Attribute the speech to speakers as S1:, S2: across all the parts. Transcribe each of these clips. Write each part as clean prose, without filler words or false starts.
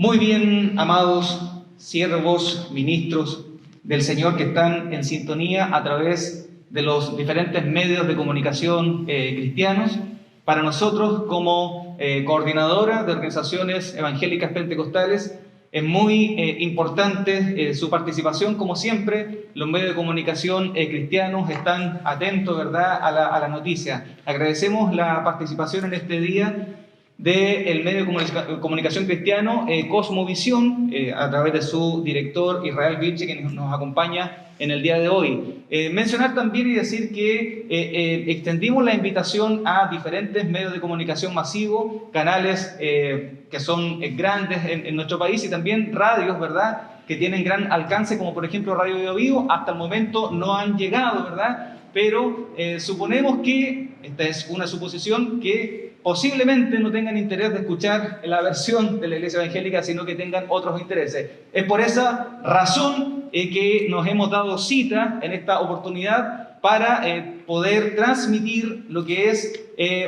S1: Muy bien, amados siervos, ministros del Señor que están en sintonía a través de los diferentes medios de comunicación cristianos. Para nosotros, como coordinadora de organizaciones evangélicas pentecostales, es muy importante su participación. Como siempre, los medios de comunicación cristianos están atentos, ¿verdad?, a la noticia. Agradecemos la participación en este día del medio de comunicación cristiano Cosmovisión, a través de su director Israel Vilche, que nos acompaña en el día de hoy. Mencionar también y decir que extendimos la invitación a diferentes medios de comunicación masivos, canales que son grandes en nuestro país, y también radios, ¿verdad?, que tienen gran alcance, como por ejemplo Radio Bio Bio. Hasta el momento no han llegado, ¿verdad?, pero suponemos que, esta es una suposición, que posiblemente no tengan interés de escuchar la versión de la Iglesia Evangélica, sino que tengan otros intereses. Es por esa razón que nos hemos dado cita en esta oportunidad para poder transmitir lo que es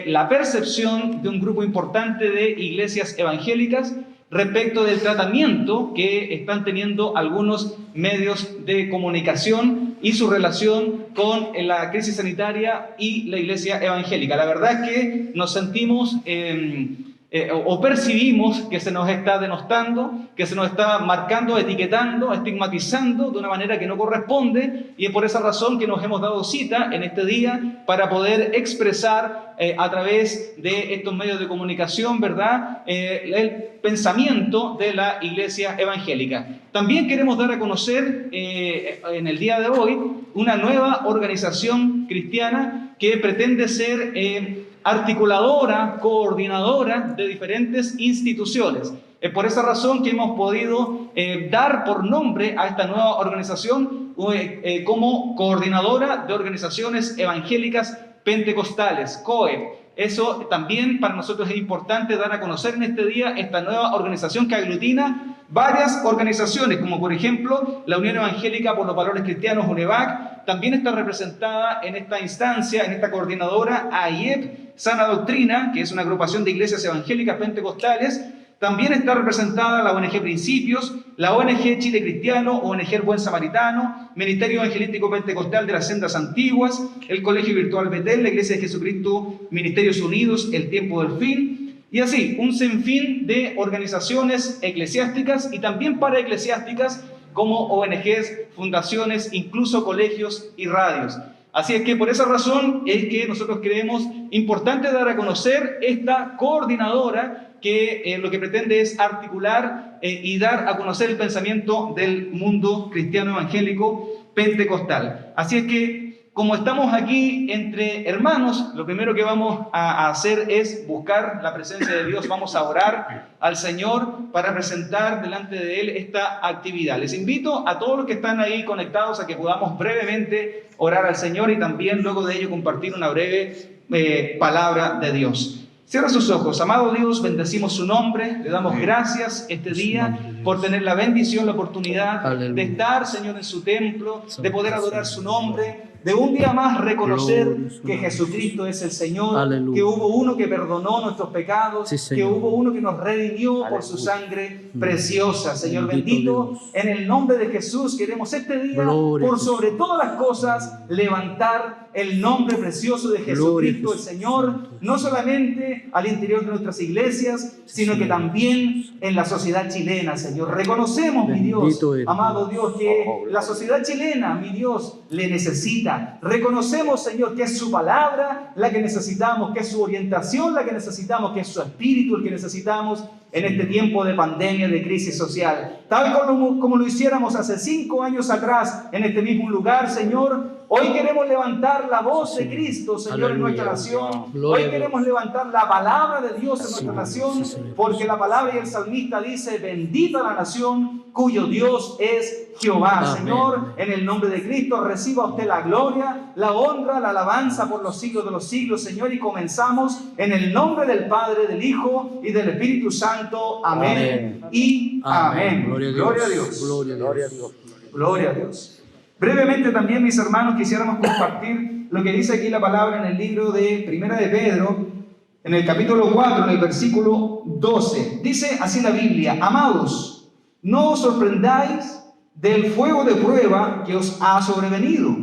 S1: la percepción de un grupo importante de iglesias evangélicas respecto del tratamiento que están teniendo algunos medios de comunicación y su relación con la crisis sanitaria y la iglesia evangélica. La verdad es que nos sentimos o percibimos que se nos está denostando, que se nos está marcando, etiquetando, estigmatizando de una manera que no corresponde, y es por esa razón que nos hemos dado cita en este día para poder expresar a través de estos medios de comunicación, ¿verdad?, el pensamiento de la iglesia evangélica. También queremos dar a conocer en el día de hoy una nueva organización cristiana que pretende ser articuladora, coordinadora de diferentes instituciones. Es por esa razón que hemos podido dar por nombre a esta nueva organización como Coordinadora de Organizaciones Evangélicas Pentecostales, COE. Eso también para nosotros es importante dar a conocer en este día esta nueva organización que aglutina varias organizaciones, como por ejemplo la Unión Evangélica por los Valores Cristianos, UNEVAC. También está representada en esta instancia, en esta coordinadora, AIEP, Sana Doctrina, que es una agrupación de iglesias evangélicas pentecostales. También está representada la ONG Principios, la ONG Chile Cristiano, ONG El Buen Samaritano, Ministerio Evangelístico Pentecostal de las Sendas Antiguas, el Colegio Virtual Betel, la Iglesia de Jesucristo, Ministerios Unidos, El Tiempo del Fin, y así, un sinfín de organizaciones eclesiásticas y también paraeclesiásticas como ONGs, fundaciones, incluso colegios y radios. Así es que por esa razón es que nosotros creemos importante dar a conocer esta coordinadora que lo que pretende es articular y dar a conocer el pensamiento del mundo cristiano evangélico pentecostal. Así es que, como estamos aquí entre hermanos, lo primero que vamos a hacer es buscar la presencia de Dios. Vamos a orar al Señor para presentar delante de Él esta actividad. Les invito a todos los que están ahí conectados a que podamos brevemente orar al Señor y también luego de ello compartir una breve palabra de Dios. Cierra sus ojos. Amado Dios, bendecimos su nombre, le damos gracias este día por tener la bendición, la oportunidad de estar, Señor, en su templo, de poder adorar su nombre, de un día más reconocer que Jesucristo es el Señor, que hubo uno que perdonó nuestros pecados, que hubo uno que nos redimió por su sangre preciosa. Señor bendito, en el nombre de Jesús queremos este día, por sobre todas las cosas, levantar el nombre precioso de Jesucristo el Señor, no solamente al interior de nuestras iglesias, sino que también en la sociedad chilena, Señor. Reconocemos, mi Dios, amado Dios, que la sociedad chilena, mi Dios, le necesita. Reconocemos, Señor, que es su palabra la que necesitamos, que es su orientación la que necesitamos, que es su espíritu el que necesitamos en este tiempo de pandemia, de crisis social. Tal como lo hiciéramos hace 5 años atrás en este mismo lugar, Señor, hoy queremos levantar la voz de Cristo, Señor, en nuestra nación. Hoy queremos levantar la palabra de Dios en nuestra nación, porque la palabra y el salmista dice: bendita la nación cuyo Dios es Jehová. Señor, en el nombre de Cristo reciba usted la gloria, la honra, la alabanza por los siglos de los siglos, Señor, y comenzamos en el nombre del Padre, del Hijo y del Espíritu Santo. Amén y amén. Gloria a Dios.
S2: Gloria a Dios.
S1: Gloria a Dios. Brevemente también, mis hermanos, quisiéramos compartir lo que dice aquí la palabra en el libro de Primera de Pedro, en el capítulo 4, en el versículo 12. Dice así la Biblia: amados, no os sorprendáis del fuego de prueba que os ha sobrevenido,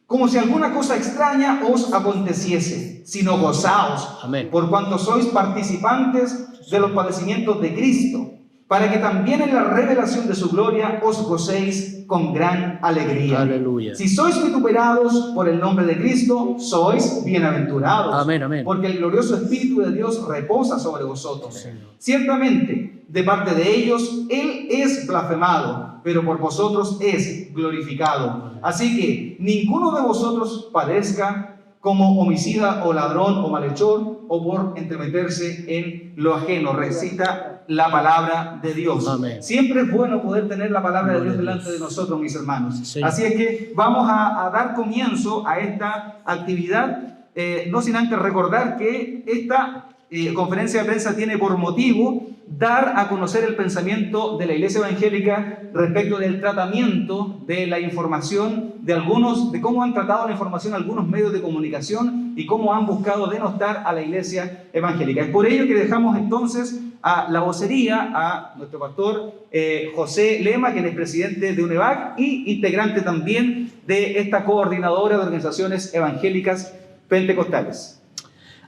S1: como si alguna cosa extraña os aconteciese, sino gozaos,
S2: Amén.
S1: por cuanto sois participantes de los padecimientos de Cristo, para que también en la revelación de su gloria os gocéis con gran alegría.
S2: Aleluya.
S1: Si sois vituperados por el nombre de Cristo, sois bienaventurados.
S2: Amén, amén.
S1: Porque el glorioso Espíritu de Dios reposa sobre vosotros.
S2: Señor.
S1: Ciertamente, de parte de ellos, Él es blasfemado, pero por vosotros es glorificado. Así que ninguno de vosotros padezca como homicida o ladrón o malhechor, o por entremeterse en lo ajeno. Recita la palabra de Dios.
S2: Amén.
S1: Siempre es bueno poder tener la palabra de Dios delante de nosotros, mis hermanos.
S2: Señor.
S1: Así es que vamos a dar comienzo a esta actividad, no sin antes recordar que esta conferencia de prensa tiene por motivo dar a conocer el pensamiento de la Iglesia Evangélica respecto del tratamiento de la información de cómo han tratado la información algunos medios de comunicación y cómo han buscado denostar a la Iglesia Evangélica. Es por ello que dejamos entonces a la vocería a nuestro pastor José Lema, quien es presidente de UNEVAC y integrante también de esta coordinadora de organizaciones evangélicas pentecostales.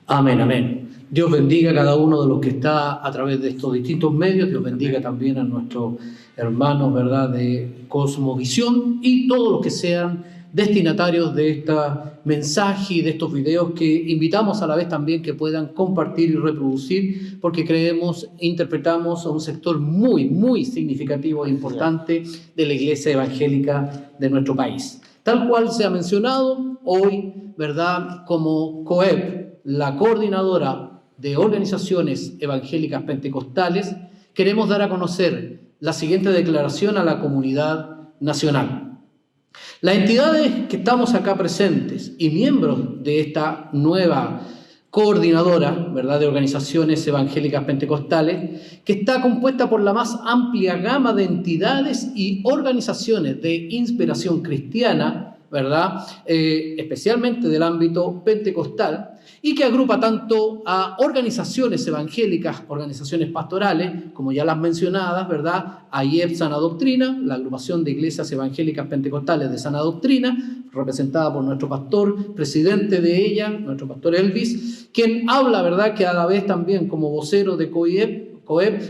S2: Amén, amén. Dios bendiga a cada uno de los que está a través de estos distintos medios. Dios bendiga también a nuestros hermanos, ¿verdad?, de Cosmovisión y todos los que sean destinatarios de este mensaje y de estos videos, que invitamos a la vez también que puedan compartir y reproducir, porque creemos, interpretamos a un sector muy, muy significativo e importante de la Iglesia Evangélica de nuestro país. Tal cual se ha mencionado hoy, ¿verdad?, como COEP, la coordinadora de organizaciones evangélicas pentecostales, queremos dar a conocer la siguiente declaración a la comunidad nacional. Las entidades que estamos acá presentes y miembros de esta nueva coordinadora, ¿verdad?, de organizaciones evangélicas pentecostales, que está compuesta por la más amplia gama de entidades y organizaciones de inspiración cristiana, ¿verdad?, especialmente del ámbito pentecostal, y que agrupa tanto a organizaciones evangélicas, organizaciones pastorales, como ya las mencionadas, ¿verdad?, AIEP Sana Doctrina, la agrupación de iglesias evangélicas pentecostales de Sana Doctrina, representada por nuestro pastor, presidente de ella, nuestro pastor Elvis, quien habla, ¿verdad?, que a la vez también como vocero de COEP,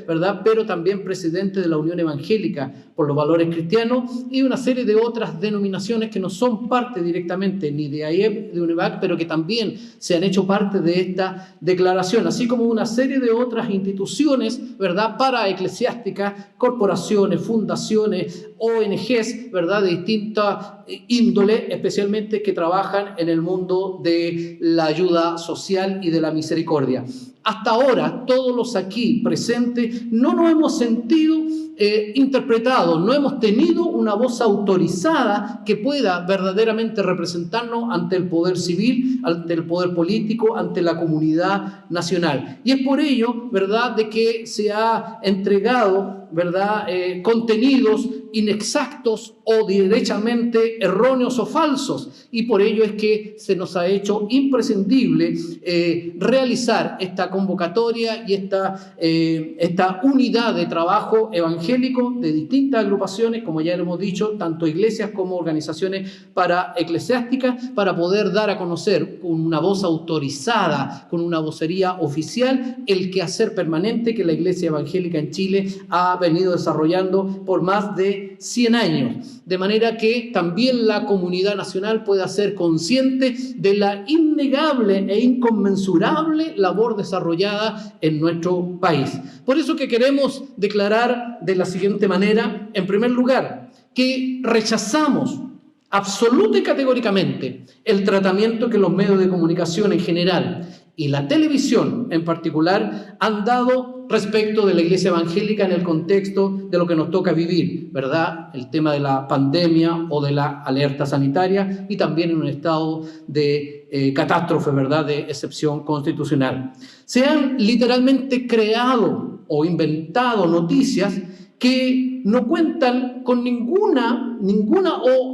S2: ¿verdad?, pero también presidente de la Unión Evangélica por los Valores Cristianos, y una serie de otras denominaciones que no son parte directamente ni de AIEP, de UNEVAC, pero que también se han hecho parte de esta declaración, así como una serie de otras instituciones, ¿verdad?, paraeclesiásticas, corporaciones, fundaciones, ONGs, ¿verdad?, de distinta índole, especialmente que trabajan en el mundo de la ayuda social y de la misericordia. Hasta ahora, todos los aquí presentes no nos hemos sentido interpretados, no hemos tenido una voz autorizada que pueda verdaderamente representarnos ante el poder civil, ante el poder político, ante la comunidad nacional. Y es por ello, ¿verdad?, de que se ha entregado, ¿verdad?, contenidos inexactos o derechamente erróneos o falsos, y por ello es que se nos ha hecho imprescindible realizar esta convocatoria y esta unidad de trabajo evangélico de distintas agrupaciones, como ya lo hemos dicho, tanto iglesias como organizaciones paraeclesiásticas, para poder dar a conocer con una voz autorizada, con una vocería oficial, el quehacer permanente que la Iglesia Evangélica en Chile ha venido desarrollando por más de 100 años, de manera que también la comunidad nacional pueda ser consciente de la innegable e inconmensurable labor desarrollada en nuestro país. Por eso que queremos declarar de la siguiente manera: en primer lugar, que rechazamos absoluta y categóricamente el tratamiento que los medios de comunicación en general y la televisión en particular han dado respecto de la Iglesia Evangélica en el contexto de lo que nos toca vivir, ¿verdad?, el tema de la pandemia o de la alerta sanitaria, y también en un estado de catástrofe, ¿verdad?, de excepción constitucional. Se han literalmente creado o inventado noticias que no cuentan con ninguna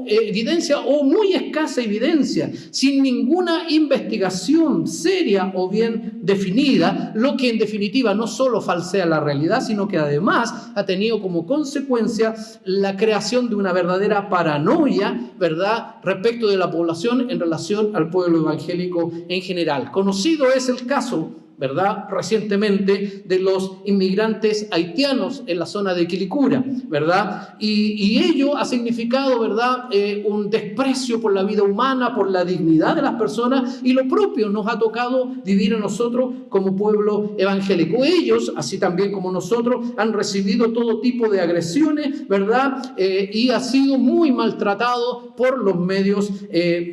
S2: evidencia o muy escasa evidencia, sin ninguna investigación seria o bien definida, lo que en definitiva no solo falsea la realidad, sino que además ha tenido como consecuencia la creación de una verdadera paranoia, ¿verdad?, respecto de la población en relación al pueblo evangélico en general. Conocido es el caso, ¿verdad?, recientemente de los inmigrantes haitianos en la zona de Quilicura, ¿verdad? Y ello ha significado, ¿verdad?, un desprecio por la vida humana, por la dignidad de las personas, y lo propio nos ha tocado vivir a nosotros como pueblo evangélico. Ellos, así también como nosotros, han recibido todo tipo de agresiones, ¿verdad?, y ha sido muy maltratado por los medios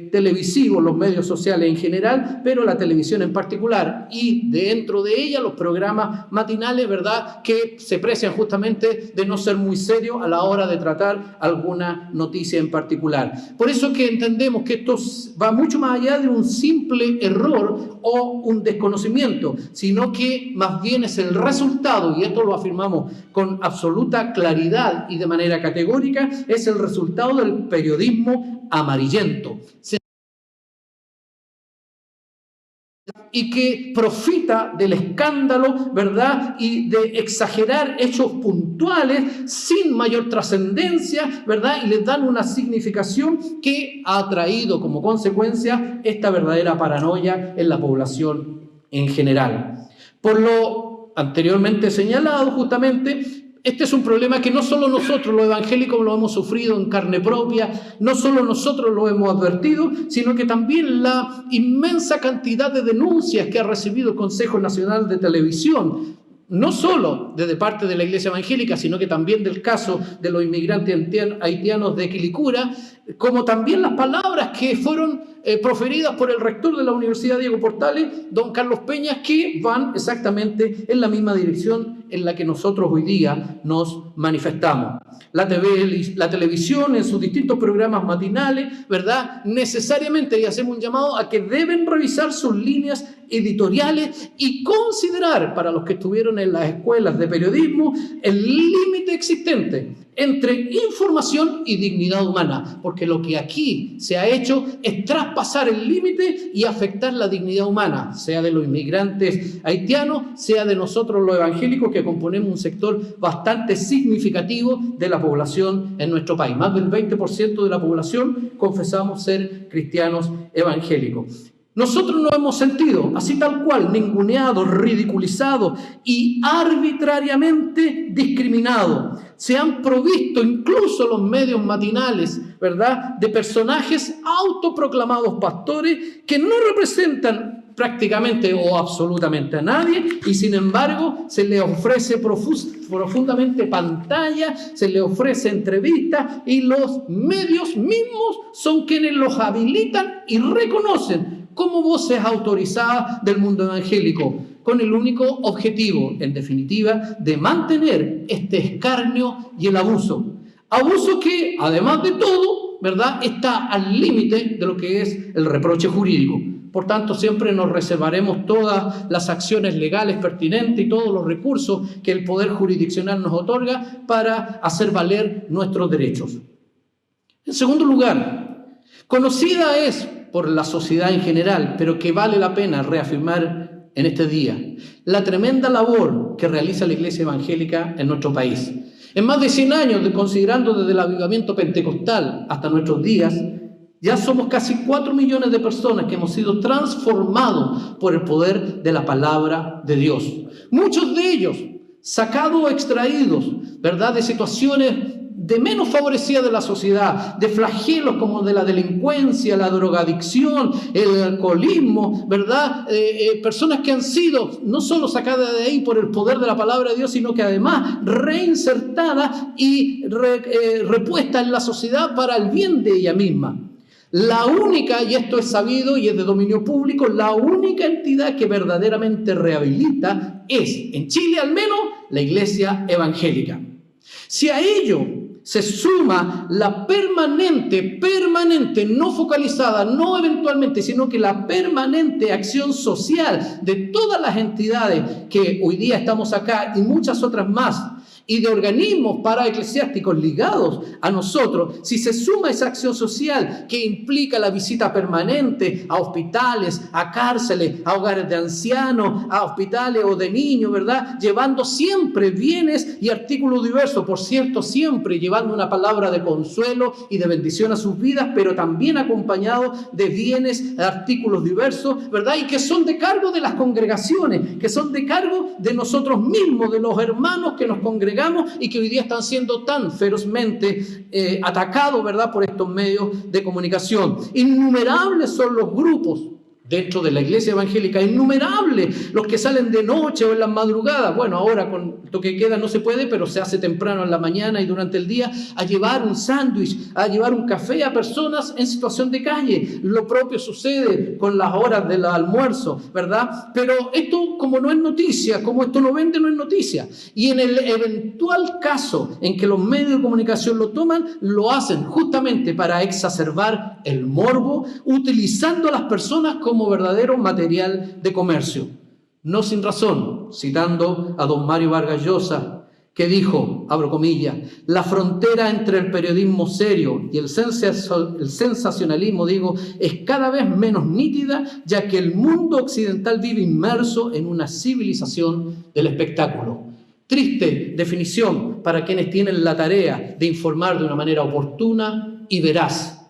S2: televisivos, los medios sociales en general, pero la televisión en particular, y dentro de ella los programas matinales, ¿verdad?, que se precian justamente de no ser muy serios a la hora de tratar alguna noticia en particular. Por eso que entendemos que esto va mucho más allá de un simple error o un desconocimiento, sino que más bien es el resultado, y esto lo afirmamos con absoluta claridad y de manera categórica, es el resultado del periodismo amarillento, y que profita del escándalo, ¿verdad?, y de exagerar hechos puntuales sin mayor trascendencia, ¿verdad?, y les dan una significación que ha traído como consecuencia esta verdadera paranoia en la población en general. Por lo anteriormente señalado, justamente, este es un problema que no solo nosotros los evangélicos lo hemos sufrido en carne propia, no solo nosotros lo hemos advertido, sino que también la inmensa cantidad de denuncias que ha recibido el Consejo Nacional de Televisión, no solo desde parte de la Iglesia Evangélica, sino que también del caso de los inmigrantes haitianos de Quilicura, como también las palabras que fueron proferidas por el rector de la Universidad Diego Portales, don Carlos Peñas, que van exactamente en la misma dirección en la que nosotros hoy día nos manifestamos. La televisión en sus distintos programas matinales, ¿verdad?, necesariamente, y hacemos un llamado a que deben revisar sus líneas editoriales y considerar, para los que estuvieron en las escuelas de periodismo, el límite existente entre información y dignidad humana, porque lo que aquí se ha hecho es traspasar el límite y afectar la dignidad humana, sea de los inmigrantes haitianos, sea de nosotros los evangélicos, que componemos un sector bastante significativo de la población en nuestro país. Más del 20% de la población confesamos ser cristianos evangélicos. Nosotros nos hemos sentido, así tal cual, ninguneados, ridiculizados y arbitrariamente discriminados. Se han provisto incluso los medios matinales, ¿verdad?, de personajes autoproclamados pastores que no representan prácticamente o absolutamente a nadie, y sin embargo se les ofrece profundamente pantalla, se les ofrece entrevistas, y los medios mismos son quienes los habilitan y reconocen como voces autorizadas del mundo evangélico, con el único objetivo, en definitiva, de mantener este escarnio y el abuso. Abuso que, además de todo, ¿verdad?, está al límite de lo que es el reproche jurídico. Por tanto, siempre nos reservaremos todas las acciones legales pertinentes y todos los recursos que el Poder Jurisdiccional nos otorga para hacer valer nuestros derechos. En segundo lugar, conocida es por la sociedad en general, pero que vale la pena reafirmar en este día, la tremenda labor que realiza la Iglesia Evangélica en nuestro país. En más de 100 años, considerando desde el avivamiento pentecostal hasta nuestros días, ya somos casi 4 millones de personas que hemos sido transformados por el poder de la palabra de Dios. Muchos de ellos sacados o extraídos, ¿verdad?, de situaciones de menos favorecidas de la sociedad, de flagelos como de la delincuencia, la drogadicción, el alcoholismo, ¿verdad? Personas que han sido no solo sacadas de ahí por el poder de la palabra de Dios, sino que además reinsertadas y repuestas en la sociedad para el bien de ella misma. La única, y esto es sabido y es de dominio público, la única entidad que verdaderamente rehabilita es, en Chile al menos, la Iglesia Evangélica. Si a ello se suma la permanente, no focalizada, no eventualmente, sino que la permanente acción social de todas las entidades que hoy día estamos acá y muchas otras más, y de organismos paraeclesiásticos ligados a nosotros, si se suma esa acción social que implica la visita permanente a hospitales, a cárceles, a hogares de ancianos, a hospitales o de niños, ¿verdad? Llevando siempre bienes y artículos diversos, por cierto, siempre llevando una palabra de consuelo y de bendición a sus vidas, pero también acompañado de bienes, artículos diversos, ¿verdad? Y que son de cargo de las congregaciones, que son de cargo de nosotros mismos, de los hermanos que nos congregamos y que hoy día están siendo tan ferozmente atacados, ¿verdad?, por estos medios de comunicación. Innumerables son los grupos dentro de la iglesia evangélica, innumerables los que salen de noche o en las madrugadas. Bueno, ahora con toque de queda no se puede, pero se hace temprano en la mañana y durante el día, a llevar un sándwich, a llevar un café a personas en situación de calle. Lo propio sucede con las horas del almuerzo, ¿verdad? Pero esto, como no es noticia, como esto no vende, no es noticia. Y en el eventual caso en que los medios de comunicación lo toman, lo hacen justamente para exacerbar el morbo, utilizando a las personas como verdadero material de comercio. No sin razón, citando a don Mario Vargas Llosa, que dijo, abro comillas, la frontera entre el periodismo serio y el sensacionalismo, es cada vez menos nítida, ya que el mundo occidental vive inmerso en una civilización del espectáculo. Triste definición para quienes tienen la tarea de informar de una manera oportuna y veraz.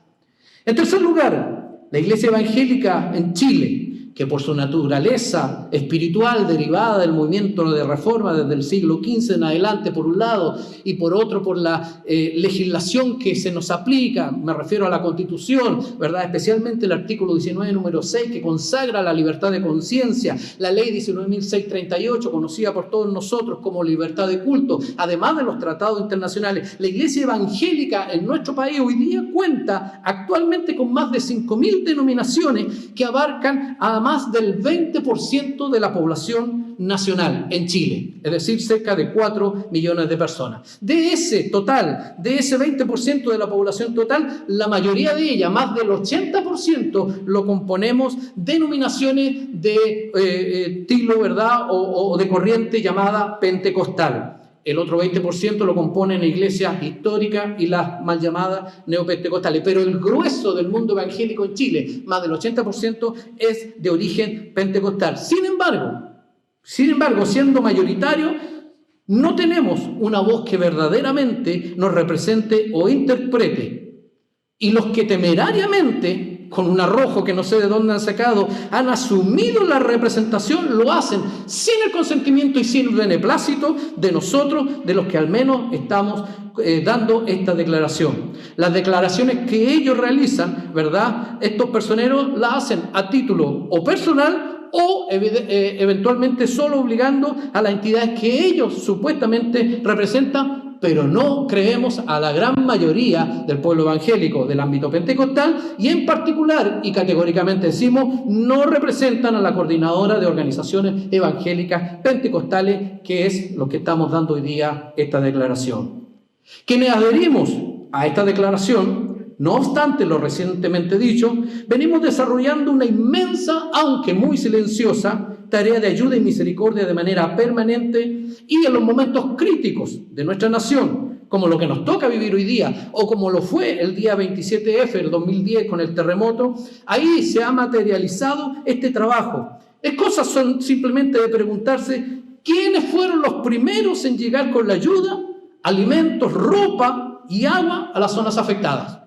S2: En tercer lugar, la iglesia evangélica en Chile, que por su naturaleza espiritual derivada del movimiento de reforma desde el siglo XV en adelante, por un lado, y por otro por la legislación que se nos aplica, me refiero a la Constitución, ¿verdad? Especialmente el artículo 19, número 6, que consagra la libertad de conciencia, la ley 19.638, conocida por todos nosotros como libertad de culto, además de los tratados internacionales. La iglesia evangélica en nuestro país hoy día cuenta actualmente con más de 5.000 denominaciones que abarcan a más del 20% de la población nacional en Chile, es decir, cerca de 4 millones de personas. De ese total, de ese 20% de la población total, la mayoría de ella, más del 80%, lo componemos denominaciones de estilo, ¿verdad?, o de corriente llamada pentecostal. El otro 20% lo componen iglesias históricas y las mal llamadas neopentecostales. Pero el grueso del mundo evangélico en Chile, más del 80%, es de origen pentecostal. Sin embargo, siendo mayoritario, no tenemos una voz que verdaderamente nos represente o interprete. Y los que temerariamente, con un arrojo que no sé de dónde han sacado, han asumido la representación, lo hacen sin el consentimiento y sin el beneplácito de nosotros, de los que al menos estamos dando esta declaración. Las declaraciones que ellos realizan, ¿verdad?, estos personeros las hacen a título o personal o eventualmente solo obligando a las entidades que ellos supuestamente representan, pero no creemos a la gran mayoría del pueblo evangélico del ámbito pentecostal y en particular, y categóricamente decimos, no representan a la coordinadora de organizaciones evangélicas pentecostales, que es lo que estamos dando hoy día esta declaración. Quienes adherimos a esta declaración, no obstante lo recientemente dicho, venimos desarrollando una inmensa, aunque muy silenciosa, tarea de ayuda y misericordia de manera permanente y en los momentos críticos de nuestra nación, como lo que nos toca vivir hoy día, o como lo fue el día 27F del 2010 con el terremoto, ahí se ha materializado este trabajo. Es cosa simplemente de preguntarse quiénes fueron los primeros en llegar con la ayuda, alimentos, ropa y agua a las zonas afectadas.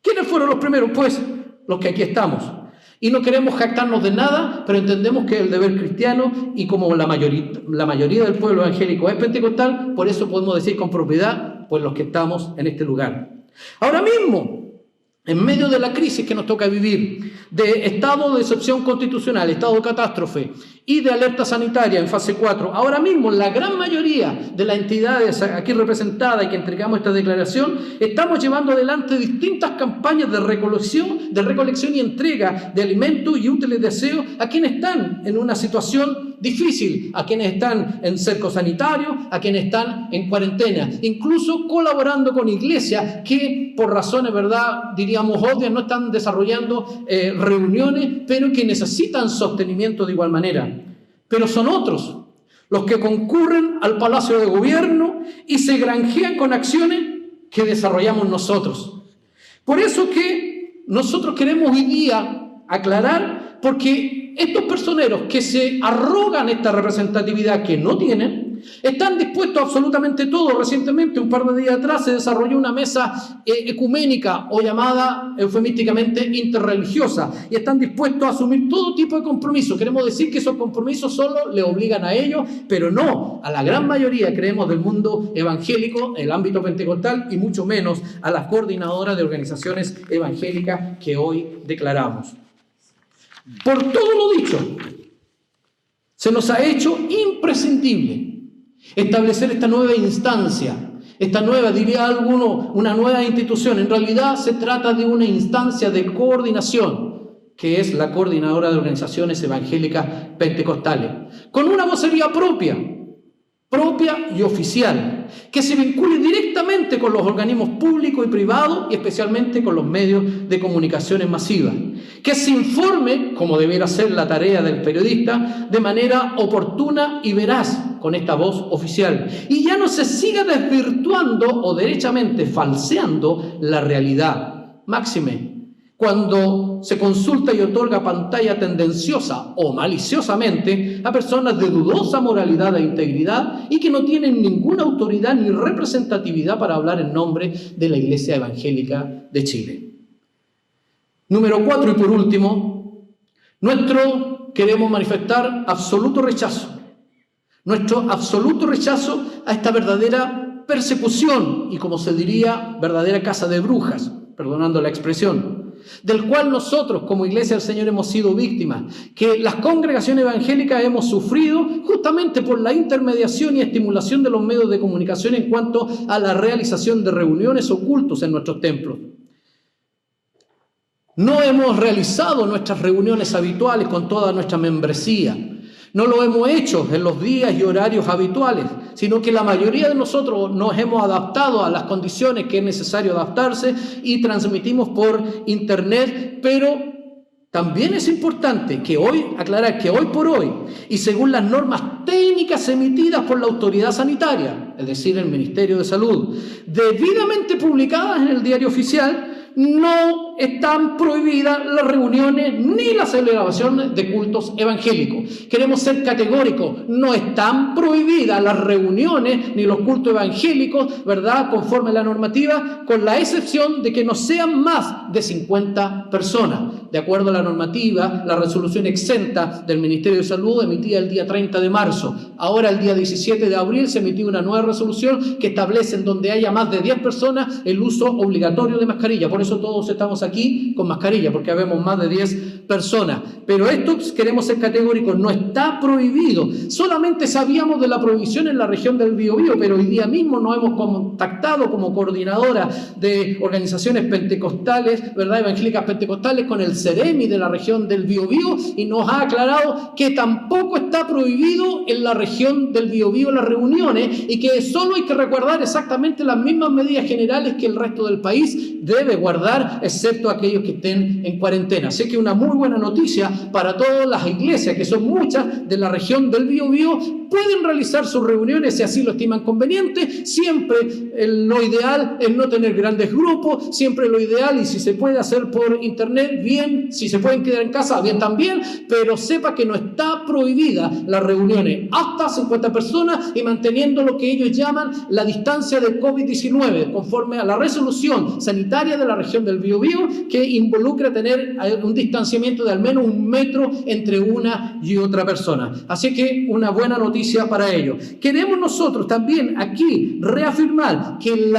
S2: ¿Quiénes fueron los primeros? Pues los que aquí estamos. Y no queremos jactarnos de nada, pero entendemos que es el deber cristiano y como la mayoría del pueblo evangélico es pentecostal, por eso podemos decir con propiedad, pues los que estamos en este lugar. Ahora mismo, en medio de la crisis que nos toca vivir, de estado de excepción constitucional, estado de catástrofe y de alerta sanitaria en fase 4, ahora mismo la gran mayoría de las entidades aquí representadas y que entregamos esta declaración, estamos llevando adelante distintas campañas de recolección y entrega de alimentos y útiles de aseo a quienes están en una situación difícil a quienes están en cerco sanitario, a quienes están en cuarentena, incluso colaborando con iglesias que por razones, ¿verdad?, diríamos obvias, no están desarrollando reuniones, pero que necesitan sostenimiento de igual manera. Pero son otros los que concurren al Palacio de Gobierno y se granjean con acciones que desarrollamos nosotros. Por eso que nosotros queremos hoy día aclarar, porque estos personeros que se arrogan esta representatividad que no tienen, están dispuestos a absolutamente todo. Recientemente, un par de días atrás, se desarrolló una mesa ecuménica o llamada eufemísticamente interreligiosa, y están dispuestos a asumir todo tipo de compromisos. Queremos decir que esos compromisos solo le obligan a ellos, pero no a la gran mayoría, creemos, del mundo evangélico, el ámbito pentecostal, y mucho menos a las coordinadoras de organizaciones evangélicas que hoy declaramos. Por todo lo dicho, se nos ha hecho imprescindible establecer esta nueva instancia, esta nueva, diría alguno, una nueva institución. En realidad se trata de una instancia de coordinación, que es la Coordinadora de Organizaciones Evangélicas Pentecostales, con una vocería propia y oficial, que se vincule directamente con los organismos públicos y privados, y especialmente con los medios de comunicaciones masivas, que se informe, como debiera ser la tarea del periodista, de manera oportuna y veraz con esta voz oficial, y ya no se siga desvirtuando o derechamente falseando la realidad. Máxime cuando se consulta y otorga pantalla tendenciosa o maliciosamente a personas de dudosa moralidad e integridad y que no tienen ninguna autoridad ni representatividad para hablar en nombre de la Iglesia Evangélica de Chile. Número 4, y por último, queremos manifestar absoluto rechazo. Nuestro absoluto rechazo a esta verdadera persecución y, como se diría, verdadera caza de brujas, perdonando la expresión, del cual nosotros como Iglesia del Señor hemos sido víctimas, que las congregaciones evangélicas hemos sufrido justamente por la intermediación y estimulación de los medios de comunicación en cuanto a la realización de reuniones o cultos en nuestros templos. No hemos realizado nuestras reuniones habituales con toda nuestra membresía. No lo hemos hecho en los días y horarios habituales, sino que la mayoría de nosotros nos hemos adaptado a las condiciones que es necesario adaptarse y transmitimos por internet, pero también es importante aclarar que hoy por hoy, y según las normas técnicas emitidas por la autoridad sanitaria, es decir, el Ministerio de Salud, debidamente publicadas en el Diario Oficial, no están prohibidas las reuniones ni la celebración de cultos evangélicos. Queremos ser categóricos, no están prohibidas las reuniones ni los cultos evangélicos, ¿verdad?, conforme a la normativa, con la excepción de que no sean más de 50 personas. De acuerdo a la normativa, la resolución exenta del Ministerio de Salud emitida el día 30 de marzo. Ahora, el día 17 de abril, se emitió una nueva resolución que establece en donde haya más de 10 personas el uso obligatorio de mascarilla. Por eso todos estamos aquí con mascarilla, porque habemos más de 10 personas. Pero esto, queremos ser categóricos, no está prohibido. Solamente sabíamos de la prohibición en la región del Biobío, pero hoy día mismo nos hemos contactado como coordinadora de organizaciones pentecostales, ¿verdad?, evangélicas pentecostales, con el CEREMI de la región del Biobío, y nos ha aclarado que tampoco está prohibido en la región del Biobío las reuniones, y que solo hay que resguardar exactamente las mismas medidas generales que el resto del país debe guardar, excepto aquellos que estén en cuarentena. Así que una muy buena noticia para todas las iglesias, que son muchas, de la región del Biobío. Pueden realizar sus reuniones si así lo estiman conveniente. Siempre lo ideal es no tener grandes grupos, siempre lo ideal, y si se puede hacer por internet, bien. Si se pueden quedar en casa, bien también, pero sepa que no está prohibida las reuniones hasta 50 personas y manteniendo lo que ellos llaman la distancia del COVID-19, conforme a la resolución sanitaria de la región del Biobío, que involucra tener un distanciamiento de al menos 1 metro entre una y otra persona. Así que una buena noticia para ellos. Queremos nosotros también aquí reafirmar que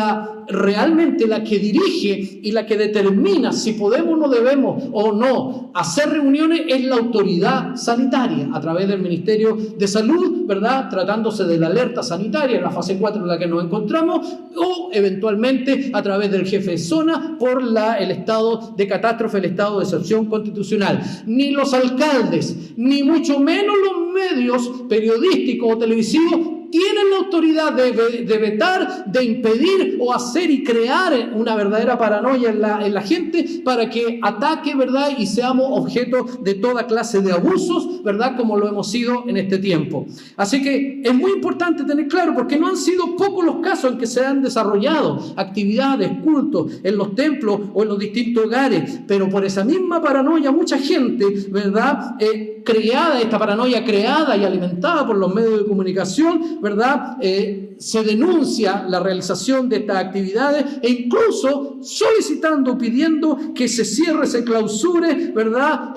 S2: realmente la que dirige y la que determina si podemos, no debemos o no hacer reuniones es la autoridad sanitaria a través del Ministerio de Salud, ¿verdad?, tratándose de la alerta sanitaria en la fase 4 en la que nos encontramos, o eventualmente a través del jefe de zona por el estado de catástrofe, el estado de excepción constitucional. Ni los alcaldes, ni mucho menos los medios periodísticos o televisivos tienen la autoridad de vetar, de impedir o hacer y crear una verdadera paranoia en la gente para que ataque, ¿verdad? Y seamos objeto de toda clase de abusos, ¿verdad? Como lo hemos sido en este tiempo. Así que es muy importante tener claro, porque no han sido pocos los casos en que se han desarrollado actividades, cultos en los templos o en los distintos hogares, pero por esa misma paranoia mucha gente, ¿verdad? Esta paranoia creada y alimentada por los medios de comunicación, ¿verdad? Se denuncia la realización de estas actividades e incluso solicitando, pidiendo que se cierre, se clausure, ¿verdad?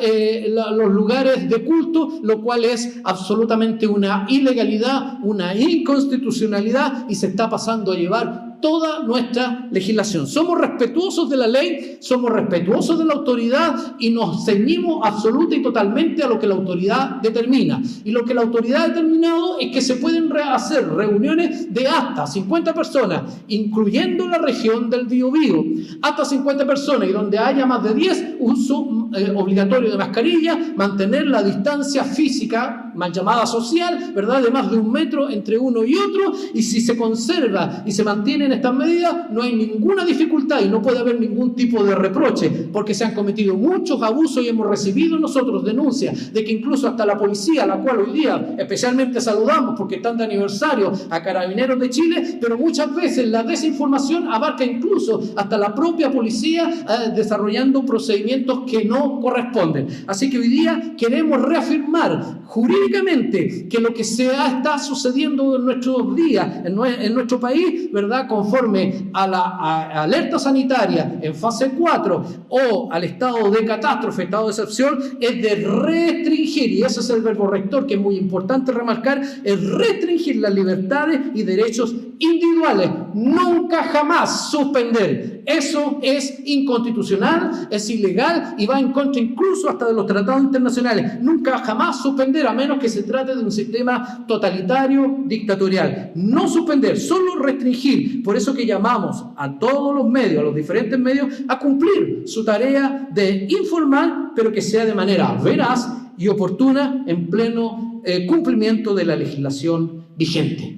S2: Los lugares de culto, lo cual es absolutamente una ilegalidad, una inconstitucionalidad, y se está pasando a llevar toda nuestra legislación. Somos respetuosos de la ley, somos respetuosos de la autoridad y nos ceñimos absoluta y totalmente a lo que la autoridad determina. Y lo que la autoridad ha determinado es que se pueden hacer reuniones de hasta 50 personas, incluyendo la región del Biobío, hasta 50 personas, y donde haya más de 10, uso obligatorio de mascarilla, mantener la distancia física, mal llamada social, ¿verdad?, de más de 1 metro entre uno y otro, y si se conserva y se mantienen estas medidas, no hay ninguna dificultad y no puede haber ningún tipo de reproche, porque se han cometido muchos abusos y hemos recibido nosotros denuncias de que incluso hasta la policía, a la cual hoy día especialmente saludamos porque están de aniversario, a Carabineros de Chile, pero muchas veces la desinformación abarca incluso hasta la propia policía desarrollando procedimientos que no corresponden. Así que hoy día queremos reafirmar jurídicamente que lo que está sucediendo en nuestros días, en nuestro país, ¿verdad?, conforme a la alerta sanitaria en fase 4 o al estado de catástrofe, estado de excepción, es de restringir, y ese es el verbo rector que es muy importante remarcar, es restringir las libertades y derechos individuales, nunca jamás suspender. Eso es inconstitucional, es ilegal y va en contra incluso hasta de los tratados internacionales. Nunca jamás suspender, a menos que se trate de un sistema totalitario, dictatorial. No suspender, solo restringir. Por eso que llamamos a todos los medios, a los diferentes medios, a cumplir su tarea de informar, pero que sea de manera veraz y oportuna en pleno cumplimiento de la legislación vigente.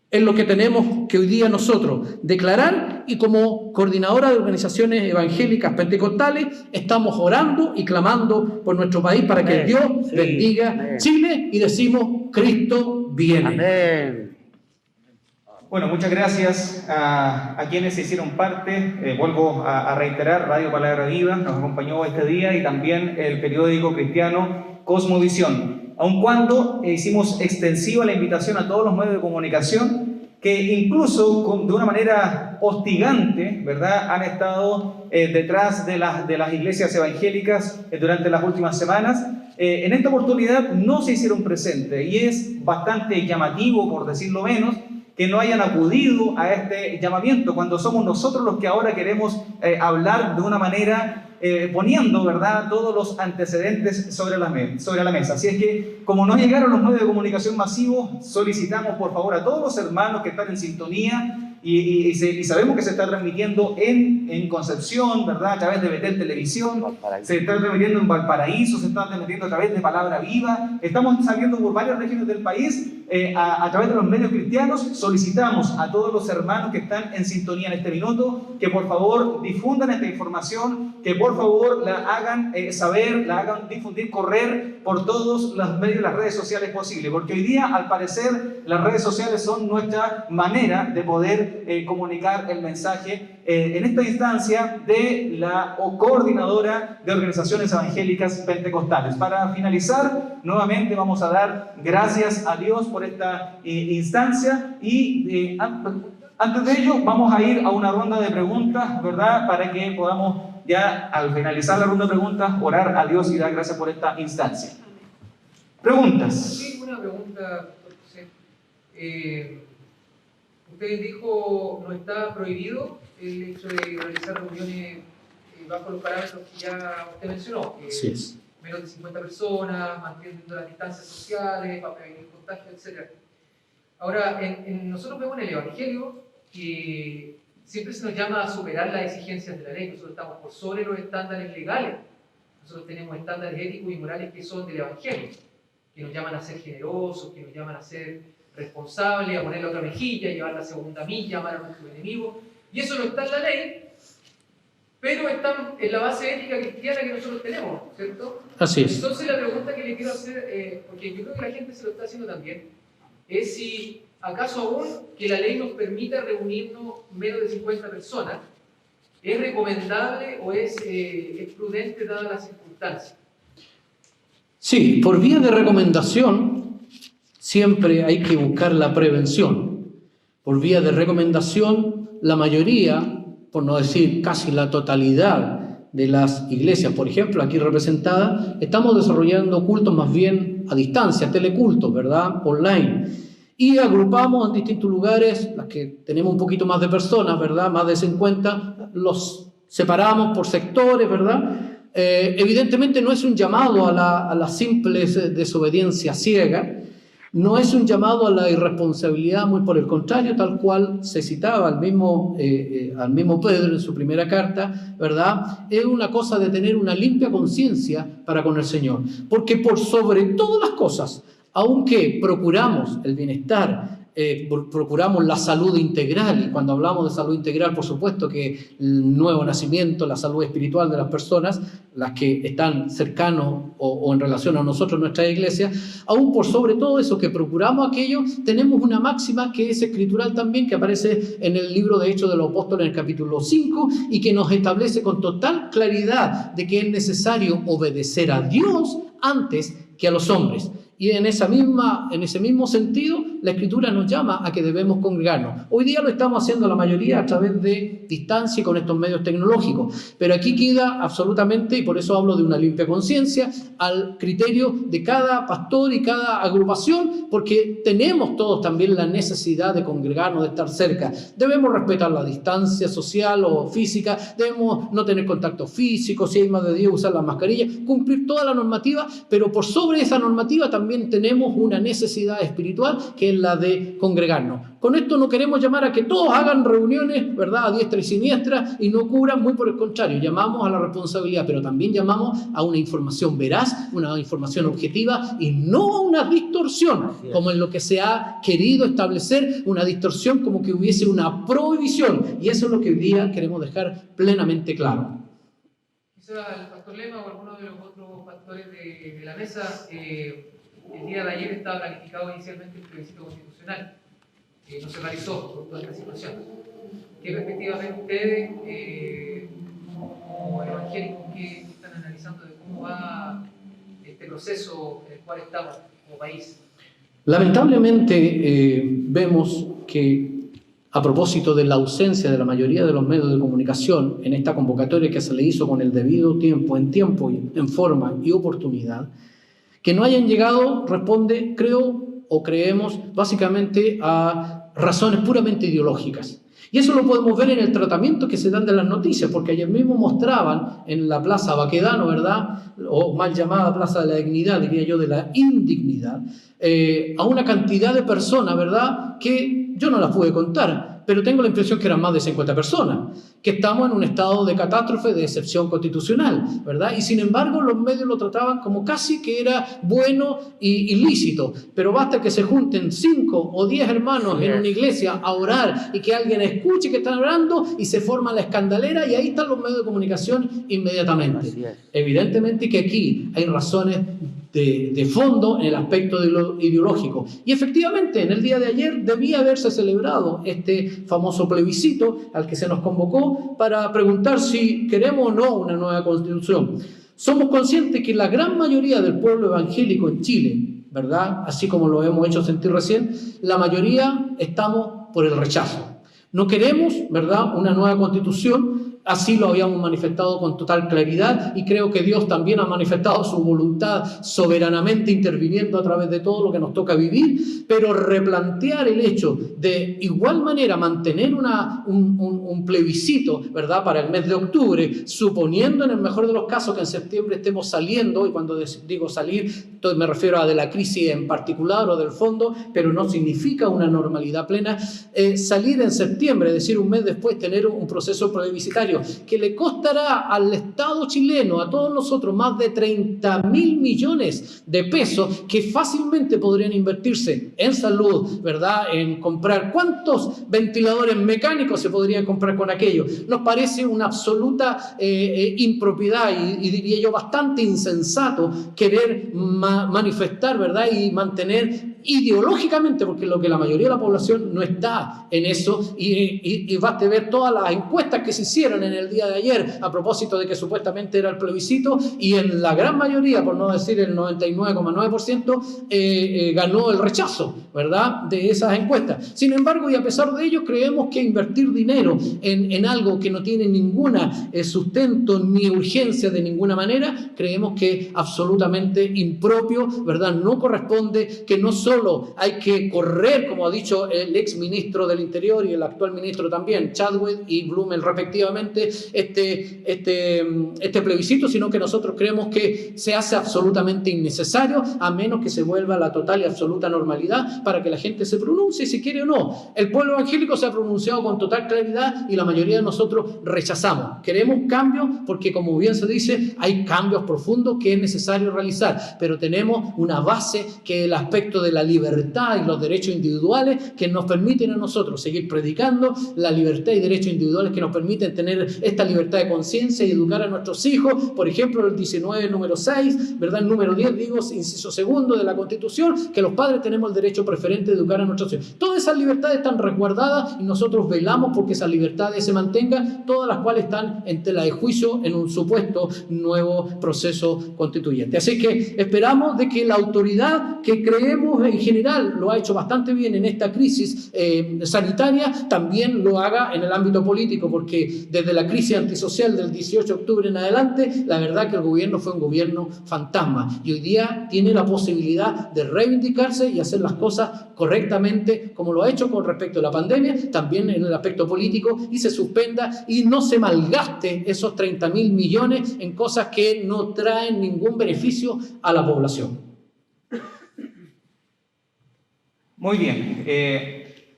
S2: Es lo que tenemos que hoy día nosotros declarar, y como coordinadora de organizaciones evangélicas pentecostales estamos orando y clamando por nuestro país para que Dios bendiga Chile, y decimos: Cristo viene.
S3: Amén.
S1: Bueno, muchas gracias a quienes se hicieron parte. Vuelvo a reiterar, Radio Palabra Viva nos acompañó este día, y también el periódico cristiano Cosmovisión. Aun cuando hicimos extensiva la invitación a todos los medios de comunicación, que incluso de una manera hostigante, ¿verdad?, han estado detrás de las iglesias evangélicas durante las últimas semanas. En esta oportunidad no se hicieron presentes, y es bastante llamativo, por decirlo menos, que no hayan acudido a este llamamiento, cuando somos nosotros los que ahora queremos hablar de una manera poniendo, ¿verdad?, todos los antecedentes sobre la mesa. Así es que, como no llegaron los medios de comunicación masivos, solicitamos por favor a todos los hermanos que están en sintonía, y sabemos que se está transmitiendo en Concepción, ¿verdad?, a través de Betel Televisión, se está transmitiendo en Valparaíso, se está transmitiendo a través de Palabra Viva, estamos saliendo por varias regiones del país a través de los medios cristianos. Solicitamos a todos los hermanos que están en sintonía en este minuto que por favor difundan esta información, que por favor la hagan saber, la hagan difundir, correr por todos los medios, las redes sociales posibles, porque hoy día al parecer las redes sociales son nuestra manera de poder comunicar el mensaje en esta instancia de la coordinadora de organizaciones evangélicas pentecostales. Para finalizar, nuevamente vamos a dar gracias a Dios por esta instancia, y antes de ello vamos a ir a una ronda de preguntas, ¿verdad?, para que podamos ya al finalizar la ronda de preguntas orar a Dios y dar gracias por esta instancia. Preguntas.
S4: Sí, una pregunta, usted dijo no está prohibido el hecho de realizar reuniones bajo los parámetros que ya usted mencionó,
S2: Así es.
S4: menos de 50 personas, manteniendo las distancias sociales para prevenir contagio, etc. Ahora, nosotros vemos en el Evangelio que siempre se nos llama a superar las exigencias de la ley. Nosotros estamos por sobre los estándares legales. Nosotros tenemos estándares éticos y morales que son del Evangelio. que nos llaman a ser generosos, que nos llaman a ser responsables, a poner la otra mejilla, llevar la segunda milla, amar a nuestro enemigo. Y eso no está en la ley, pero está en la base ética cristiana que nosotros tenemos, ¿cierto?
S2: Así es.
S4: Entonces la pregunta que le quiero hacer, porque yo creo que la gente se lo está haciendo también, es si acaso aún que la ley nos permita reunirnos menos de 50 personas, ¿es recomendable o es prudente dadas las circunstancias?
S2: Sí, por vía de recomendación siempre hay que buscar la prevención. Por vía de recomendación, la mayoría, por no decir casi la totalidad de las iglesias, por ejemplo, aquí representadas, estamos desarrollando cultos más bien a distancia, telecultos, ¿verdad? Online. Y agrupamos en distintos lugares, las que tenemos un poquito más de personas, ¿verdad? Más de 50, los separamos por sectores, ¿verdad? Evidentemente no es un llamado a la simple desobediencia ciega, no es un llamado a la irresponsabilidad, muy por el contrario, tal cual se citaba al mismo Pedro en su primera carta, ¿verdad? Es una cosa de tener una limpia conciencia para con el Señor, porque por sobre todas las cosas, aunque procuramos el bienestar, procuramos la salud integral, y cuando hablamos de salud integral, por supuesto que el nuevo nacimiento, la salud espiritual de las personas, las que están cercanos o en relación a nosotros, nuestra iglesia, aún por sobre todo eso que procuramos aquello, tenemos una máxima que es escritural también, que aparece en el libro de Hechos de los Apóstoles en el capítulo 5, y que nos establece con total claridad de que es necesario obedecer a Dios antes que a los hombres. Y en ese mismo sentido, la Escritura nos llama a que debemos congregarnos. Hoy día lo estamos haciendo la mayoría a través de distancia y con estos medios tecnológicos. Pero aquí queda absolutamente, y por eso hablo de una limpia conciencia, al criterio de cada pastor y cada agrupación, porque tenemos todos también la necesidad de congregarnos, de estar cerca. Debemos respetar la distancia social o física, debemos no tener contacto físico, si hay más de 10, usar la mascarilla, cumplir toda la normativa, pero por sobre esa normativa también tenemos una necesidad espiritual que es la de congregarnos. Con esto no queremos llamar a que todos hagan reuniones, ¿verdad?, a diestra y siniestra y no cubran, muy por el contrario, llamamos a la responsabilidad, pero también llamamos a una información veraz, una información objetiva y no a una distorsión, como en lo que se ha querido establecer, una distorsión como que hubiese una prohibición, y eso es lo que hoy día queremos dejar plenamente claro.
S4: Quizá el pastor Lema o alguno de los otros pastores de la mesa, el día de ayer estaba planificado inicialmente el plebiscito constitucional. No se realizó por toda esta situación. ¿Qué perspectiva ven ustedes como evangélicos que están analizando de cómo va este proceso en el cual estamos como país?
S2: Lamentablemente vemos que a propósito de la ausencia de la mayoría de los medios de comunicación en esta convocatoria que se le hizo con el debido tiempo, en forma y oportunidad, que no hayan llegado responde, creo o creemos, básicamente a razones puramente ideológicas. Y eso lo podemos ver en el tratamiento que se dan de las noticias, porque ayer mismo mostraban en la Plaza Baquedano, ¿verdad?, o mal llamada Plaza de la Dignidad, diría yo, de la indignidad, a una cantidad de personas, ¿verdad?, que yo no las pude contar, pero tengo la impresión que eran más de 50 personas, que estamos en un estado de catástrofe, de excepción constitucional, ¿verdad? Y sin embargo los medios lo trataban como casi que era bueno y lícito, pero basta que se junten 5 o 10 hermanos en una iglesia a orar y que alguien escuche que están orando y se forma la escandalera y ahí están los medios de comunicación inmediatamente. Evidentemente que aquí hay razones de fondo en el aspecto de lo ideológico. Y efectivamente, en el día de ayer debía haberse celebrado este famoso plebiscito al que se nos convocó para preguntar si queremos o no una nueva constitución. Somos conscientes que la gran mayoría del pueblo evangélico en Chile, ¿verdad?, así como lo hemos hecho sentir recién, la mayoría estamos por el rechazo. No queremos, ¿verdad?, una nueva constitución. Así lo habíamos manifestado con total claridad y creo que Dios también ha manifestado su voluntad soberanamente interviniendo a través de todo lo que nos toca vivir, pero replantear el hecho de igual manera mantener un plebiscito, ¿verdad?, para el mes de octubre, suponiendo en el mejor de los casos que en septiembre estemos saliendo, y cuando digo salir, entonces me refiero a de la crisis en particular o del fondo, pero no significa una normalidad plena, salir en septiembre, es decir, un mes después tener un proceso plebiscitario sanitario, que le costará al Estado chileno, a todos nosotros, más de 30.000 millones de pesos que fácilmente podrían invertirse en salud, ¿verdad? En comprar. ¿Cuántos ventiladores mecánicos se podrían comprar con aquello? Nos parece una absoluta impropiedad y diría yo bastante insensato querer manifestar, ¿verdad? Y mantener ideológicamente, porque lo que la mayoría de la población no está en eso, y basta ver todas las encuestas que se hicieron en el día de ayer a propósito de que supuestamente era el plebiscito, y en la gran mayoría, por no decir el 99,9%, ganó el rechazo, ¿verdad?, de esas encuestas. Sin embargo, y a pesar de ello, creemos que invertir dinero en algo que no tiene ninguna sustento ni urgencia de ninguna manera, creemos que es absolutamente impropio, ¿verdad? No corresponde, que no solo hay que correr, como ha dicho el ex ministro del Interior y el actual ministro también, Chadwick y Blumel respectivamente, este plebiscito, sino que nosotros creemos que se hace absolutamente innecesario, a menos que se vuelva a la total y absoluta normalidad para que la gente se pronuncie si quiere o no. El pueblo evangélico se ha pronunciado con total claridad y la mayoría de nosotros rechazamos. Queremos cambios porque, como bien se dice, hay cambios profundos que es necesario realizar, pero tenemos una base que es el aspecto de la libertad y los derechos individuales que nos permiten a nosotros seguir predicando, la libertad y derechos individuales que nos permiten tener esta libertad de conciencia y educar a nuestros hijos. Por ejemplo, el 19, número 6, ¿verdad? El número 10, digo, inciso segundo de la Constitución, que los padres tenemos el derecho preferente de educar a nuestros hijos. Todas esas libertades están resguardadas y nosotros velamos porque esas libertades se mantengan, todas las cuales están en tela de juicio en un supuesto nuevo proceso constituyente. Así que esperamos de que la autoridad, que creemos en general lo ha hecho bastante bien en esta crisis sanitaria, también lo haga en el ámbito político, porque desde la crisis antisocial del 18 de octubre en adelante, la verdad que el gobierno fue un gobierno fantasma y hoy día tiene la posibilidad de reivindicarse y hacer las cosas correctamente, como lo ha hecho con respecto a la pandemia, también en el aspecto político, y se suspenda y no se malgaste esos 30.000 millones en cosas que no traen ningún beneficio a la población.
S1: Muy bien.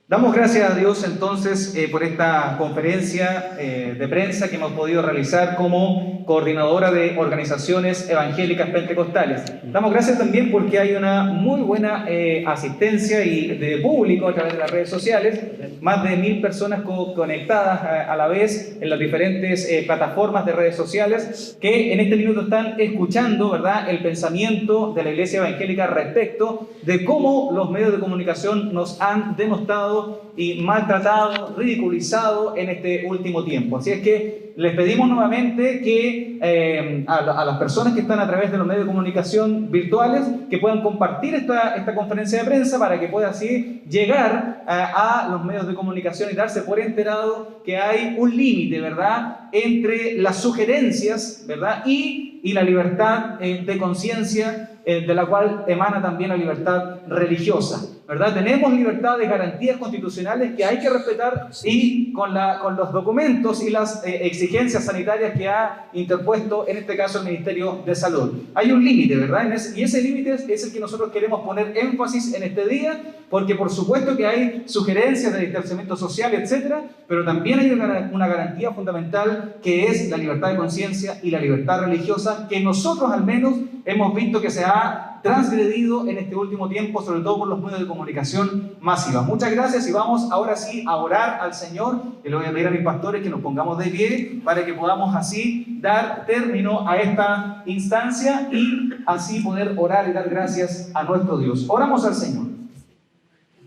S1: Damos gracias a Dios entonces por esta conferencia de prensa que hemos podido realizar como coordinadora de organizaciones evangélicas pentecostales. Damos gracias también porque hay una muy buena asistencia y de público a través de las redes sociales, más de 1.000 personas conectadas a la vez en las diferentes plataformas de redes sociales que en este minuto están escuchando, ¿verdad?, el pensamiento de la Iglesia Evangélica respecto de cómo los medios de comunicación nos han denostado y maltratado, ridiculizado en este último tiempo. Así es que les pedimos nuevamente que a las personas que están a través de los medios de comunicación virtuales que puedan compartir esta conferencia de prensa para que pueda así llegar a los medios de comunicación y darse por enterado que hay un límite, ¿verdad?, entre las sugerencias, ¿verdad?, y la libertad de conciencia, de la cual emana también la libertad religiosa, ¿verdad? Tenemos libertad de garantías constitucionales que hay que respetar y con los documentos y las exigencias sanitarias que ha interpuesto, en este caso, el Ministerio de Salud. Hay un límite, ¿verdad? Y ese límite es el que nosotros queremos poner énfasis en este día, porque por supuesto que hay sugerencias de distanciamiento social, etcétera, pero también hay una garantía fundamental que es la libertad de conciencia y la libertad religiosa, que nosotros al menos hemos visto que se ha transgredido en este último tiempo, sobre todo por los medios de comunicación masivos. Muchas gracias y vamos ahora sí a orar al Señor, que le voy a pedir a mis pastores que nos pongamos de pie para que podamos así dar término a esta instancia y así poder orar y dar gracias a nuestro Dios. Oramos al Señor.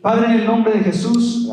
S1: Padre, en el nombre de Jesús,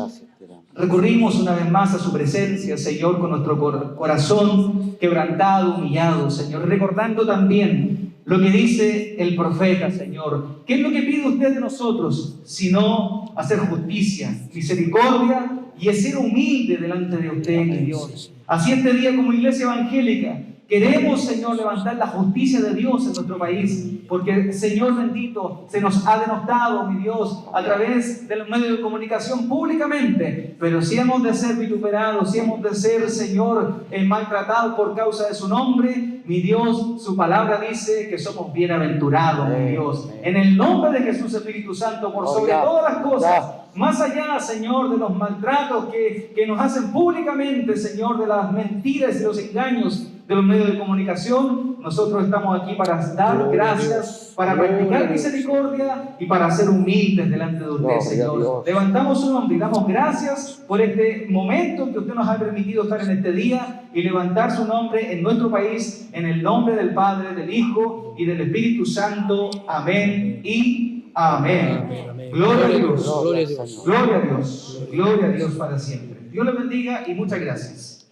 S1: recurrimos una vez más a su presencia, Señor, con nuestro corazón quebrantado, humillado, Señor, recordando también lo que dice el profeta, Señor. ¿Qué es lo que pide usted de nosotros? Sino hacer justicia, misericordia y ser humilde delante de usted, mi Dios. Así este día como iglesia evangélica Queremos, Señor, levantar la justicia de Dios en nuestro país, porque, Señor bendito, se nos ha denostado, mi Dios, a través de los medios de comunicación públicamente, pero si hemos de ser vituperados, si hemos de ser, Señor, maltratados por causa de su nombre, mi Dios, su palabra dice que somos bienaventurados, mi Dios, en el nombre de Jesús, Espíritu Santo, por sobre todas las cosas. Más allá, Señor, de los maltratos que nos hacen públicamente, Señor, de las mentiras y los engaños de los medios de comunicación, nosotros estamos aquí para dar gracias, para practicar misericordia y para ser humildes delante de usted, Señor. Levantamos su nombre y damos gracias por este momento que usted nos ha permitido estar en este día y levantar su nombre en nuestro país, en el nombre del Padre, del Hijo y del Espíritu Santo. Amén y amén. Gloria a Dios. Gloria a Dios. Gloria a Dios para siempre. Dios les bendiga y muchas gracias.